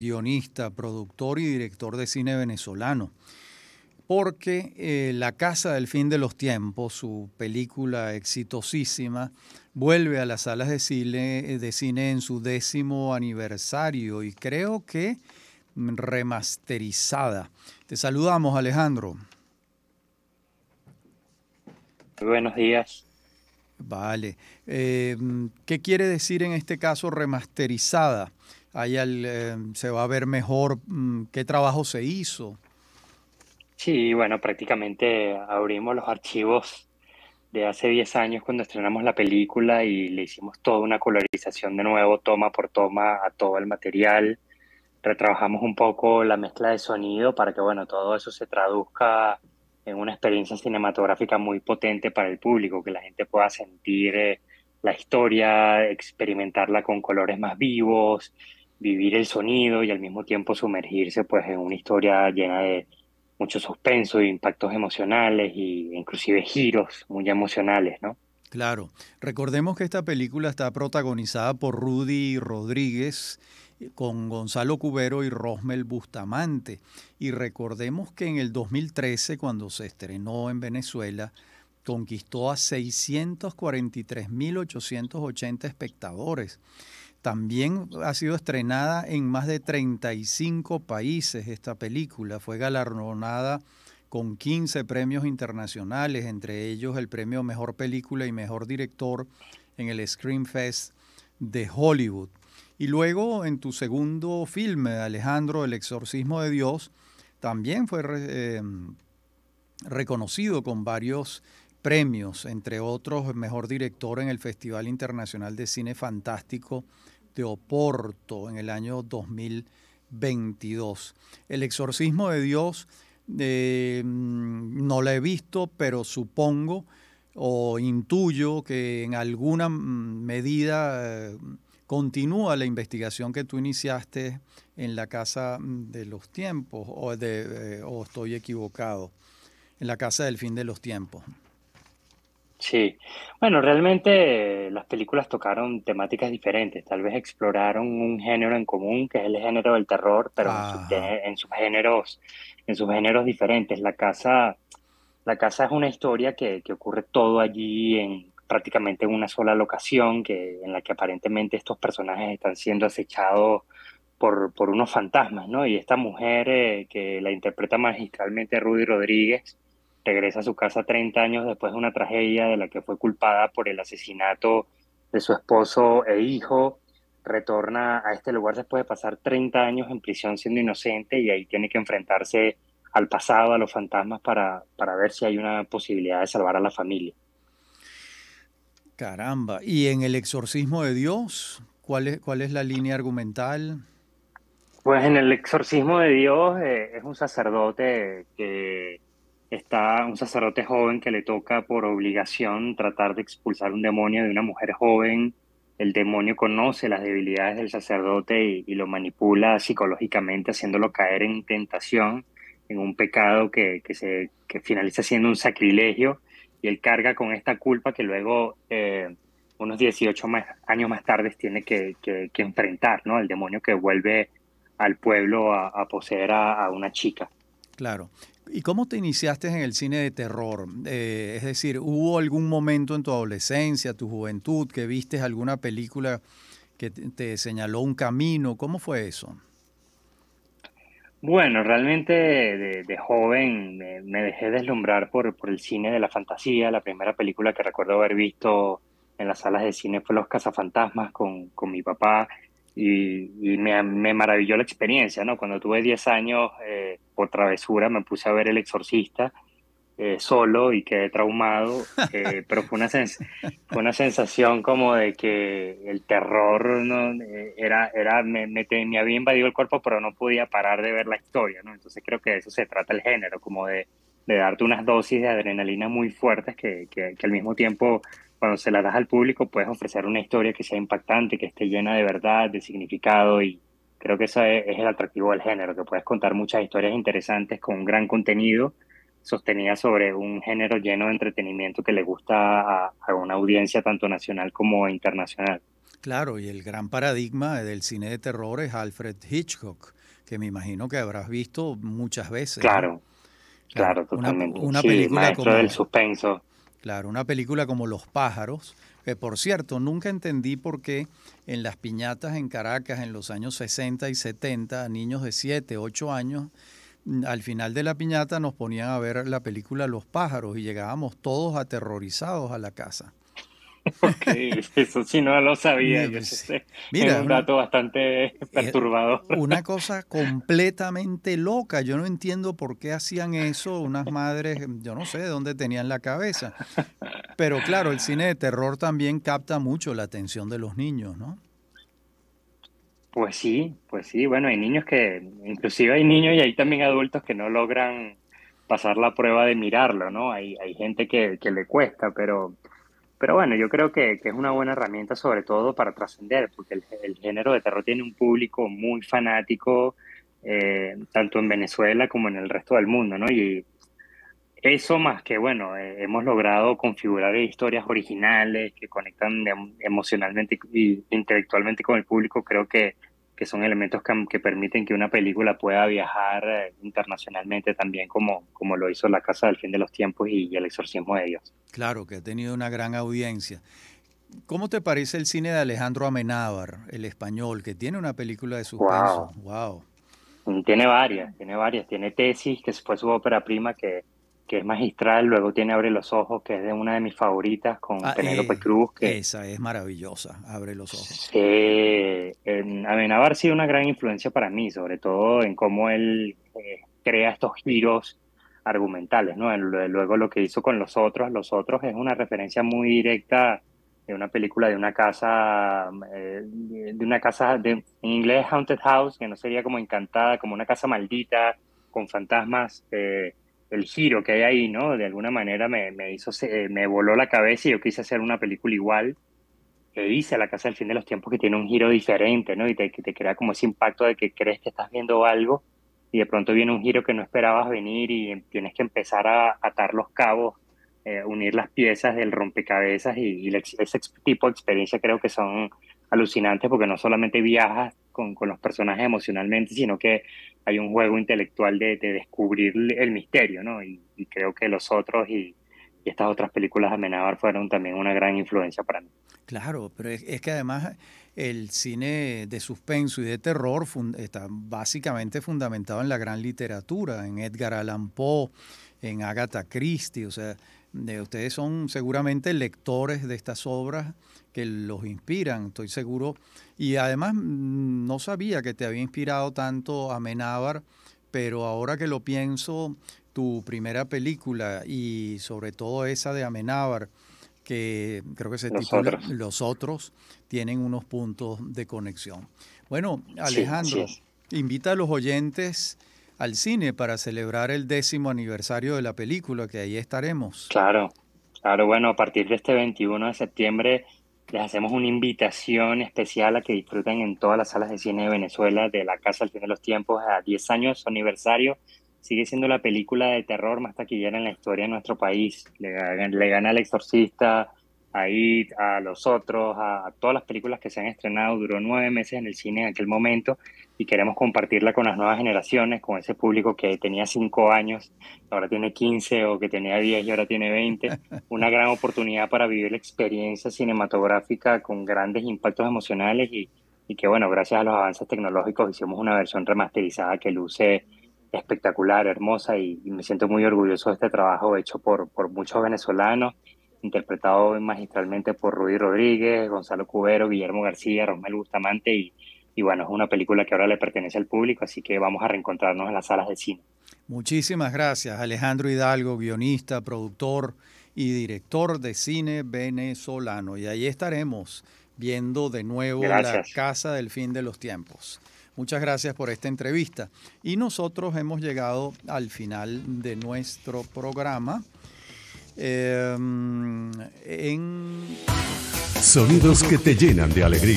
guionista, productor y director de cine venezolano, porque La Casa del Fin de los Tiempos, su película exitosísima, vuelve a las salas de cine en su 10º aniversario y creo que remasterizada. Te saludamos, Alejandro. Muy buenos días. Vale. ¿Qué quiere decir en este caso remasterizada? Se va a ver mejor qué trabajo se hizo. Sí, bueno, prácticamente abrimos los archivos de hace 10 años cuando estrenamos la película y le hicimos toda una colorización de nuevo, toma por toma, a todo el material. Retrabajamos un poco la mezcla de sonido para que, bueno, todo eso se traduzca en una experiencia cinematográfica muy potente para el público, que la gente pueda sentir la historia, experimentarla con colores más vivos, vivir el sonido y al mismo tiempo sumergirse pues en una historia llena de mucho suspenso, impactos emocionales e inclusive giros muy emocionales, ¿no? Claro, recordemos que esta película está protagonizada por Rudy Rodríguez, con Gonzalo Cubero y Rosmel Bustamante. Y recordemos que en el 2013, cuando se estrenó en Venezuela, conquistó a 643.880 espectadores. También ha sido estrenada en más de 35 países esta película. Fue galardonada con 15 premios internacionales, entre ellos el premio Mejor Película y Mejor Director en el Screen Fest de Hollywood. Y luego en tu segundo filme, Alejandro, El Exorcismo de Dios, también fue reconocido con varios premios, entre otros Mejor Director en el Festival Internacional de Cine Fantástico de Oporto en el año 2022. El Exorcismo de Dios no la he visto, pero supongo o intuyo que en alguna medida continúa la investigación que tú iniciaste en La Casa de los Tiempos, o estoy equivocado, en La Casa del Fin de los Tiempos. Sí, bueno, realmente las películas tocaron temáticas diferentes, tal vez exploraron un género en común, que es el género del terror, pero Ajá. en subgéneros diferentes. La casa es una historia que ocurre todo allí en prácticamente en una sola locación, en la que aparentemente estos personajes están siendo acechados por unos fantasmas, ¿no? Y esta mujer que la interpreta magistralmente Rudy Rodríguez regresa a su casa 30 años después de una tragedia de la que fue culpada por el asesinato de su esposo e hijo. Retorna a este lugar después de pasar 30 años en prisión siendo inocente y ahí tiene que enfrentarse al pasado, a los fantasmas, para ver si hay una posibilidad de salvar a la familia. Caramba. ¿Y en El Exorcismo de Dios? ¿Cuál es la línea argumental? Pues en el exorcismo de Dios es un sacerdote joven que le toca por obligación tratar de expulsar un demonio de una mujer joven. El demonio conoce las debilidades del sacerdote y lo manipula psicológicamente, haciéndolo caer en tentación, en un pecado que finaliza siendo un sacrilegio. Y él carga con esta culpa que luego, unos 18 años más tarde, tiene que enfrentar, ¿no? El demonio que vuelve al pueblo a poseer a una chica. Claro. ¿Y cómo te iniciaste en el cine de terror? Es decir, ¿hubo algún momento en tu adolescencia, tu juventud, que viste alguna película que te señaló un camino? ¿Cómo fue eso? Bueno, realmente de joven me dejé deslumbrar por el cine de la fantasía. La primera película que recuerdo haber visto en las salas de cine fue Los Cazafantasmas con mi papá y me maravilló la experiencia, ¿no? Cuando tuve 10 años, por travesura, me puse a ver El Exorcista solo y quedé traumado, pero fue una sensación como de que el terror no me había invadido el cuerpo, pero no podía parar de ver la historia, ¿no? Entonces creo que de eso se trata el género, como de darte unas dosis de adrenalina muy fuertes que al mismo tiempo, cuando se las das al público, puedes ofrecer una historia que sea impactante, que esté llena de verdad, de significado y creo que eso es el atractivo del género, que puedes contar muchas historias interesantes con un gran contenido sostenida sobre un género lleno de entretenimiento que le gusta a una audiencia tanto nacional como internacional. Claro, y el gran paradigma del cine de terror es Alfred Hitchcock, que me imagino que habrás visto muchas veces, ¿no? Claro, Claro, claro, una, totalmente. una Sí, película maestro del como, suspenso. claro, una película como Los pájaros, que por cierto, nunca entendí por qué en las piñatas en Caracas en los años 60 y 70, niños de 7, 8 años, al final de la piñata nos ponían a ver la película Los pájaros y llegábamos todos aterrorizados a la casa. Ok, eso sí no lo sabía Y, y eso pues, es mira, un dato bastante perturbador. una cosa completamente loca. Yo no entiendo por qué hacían eso unas madres, yo no sé de dónde tenían la cabeza. Pero claro, el cine de terror también capta mucho la atención de los niños, ¿no? Pues sí, bueno, hay niños que, inclusive hay niños y hay también adultos que no logran pasar la prueba de mirarlo, ¿no? Hay gente que le cuesta, pero bueno, yo creo que es una buena herramienta sobre todo para trascender, porque el género de terror tiene un público muy fanático, tanto en Venezuela como en el resto del mundo, ¿no? Y eso más que, bueno, hemos logrado configurar historias originales que conectan emocionalmente y intelectualmente con el público, creo que son elementos que permiten que una película pueda viajar internacionalmente también como lo hizo La Casa del Fin de los Tiempos y El Exorcismo de Dios. Claro que ha tenido una gran audiencia. ¿Cómo te parece el cine de Alejandro Amenábar, el español, que tiene una película de suspenso? Wow. Wow. Tiene varias. Tiene Tesis, que fue su ópera prima, que es magistral. Luego tiene Abre los Ojos, que es de una de mis favoritas, con Ah, Penélope Cruz, que esa es maravillosa. Abre los ojos. Amenábar ha sido una gran influencia para mí, sobre todo en cómo él crea estos giros argumentales, ¿no? Luego lo que hizo con Los Otros es una referencia muy directa de una película de una casa, en inglés Haunted House, que no sería como encantada, como una casa maldita, con fantasmas. El giro que hay ahí, ¿no? De alguna manera me voló la cabeza y yo quise hacer una película igual que dice La Casa del Fin de los Tiempos, que tiene un giro diferente, ¿no? Y que te crea como ese impacto de que crees que estás viendo algo y de pronto viene un giro que no esperabas venir y tienes que empezar a atar los cabos, unir las piezas del rompecabezas ese tipo de experiencia creo que son alucinantes porque no solamente viajas con los personajes emocionalmente, sino que hay un juego intelectual de descubrir el misterio, ¿no? Y creo que los otros y estas otras películas de Amenábar fueron también una gran influencia para mí. Claro, pero es que además el cine de suspenso y de terror está básicamente fundamentado en la gran literatura, en Edgar Allan Poe, en Agatha Christie, o sea, ustedes son seguramente lectores de estas obras que los inspiran, estoy seguro. Y además no sabía que te había inspirado tanto Amenábar, pero ahora que lo pienso, tu primera película y sobre todo esa de Amenábar, que creo que se Los titula otros. Los otros, tienen unos puntos de conexión. Bueno, Sí, así Alejandro, es. invita a los oyentes al cine para celebrar el 10º aniversario de la película, que ahí estaremos. Claro, claro. Bueno, a partir de este 21 de septiembre les hacemos una invitación especial a que disfruten en todas las salas de cine de Venezuela de La Casa al Fin de los Tiempos a 10 años su aniversario. Sigue siendo la película de terror más taquillera en la historia de nuestro país. Le gana al Exorcista, a It, a Los Otros, a todas las películas que se han estrenado. Duró 9 meses en el cine en aquel momento y queremos compartirla con las nuevas generaciones, con ese público que tenía 5 años, ahora tiene 15 o que tenía 10 y ahora tiene 20. Una gran oportunidad para vivir la experiencia cinematográfica con grandes impactos emocionales y que, bueno, gracias a los avances tecnológicos hicimos una versión remasterizada que luce espectacular, hermosa y me siento muy orgulloso de este trabajo hecho por muchos venezolanos, interpretado magistralmente por Rudy Rodríguez, Gonzalo Cubero, Guillermo García, Rosmel Bustamante y bueno, es una película que ahora le pertenece al público, así que vamos a reencontrarnos en las salas de cine. Muchísimas gracias, Alejandro Hidalgo, guionista, productor y director de cine venezolano. Y ahí estaremos viendo de nuevo La Gracias. Casa del Fin de los Tiempos. Muchas gracias por esta entrevista. Y nosotros hemos llegado al final de nuestro programa. En Sonidos que te llenan de alegría.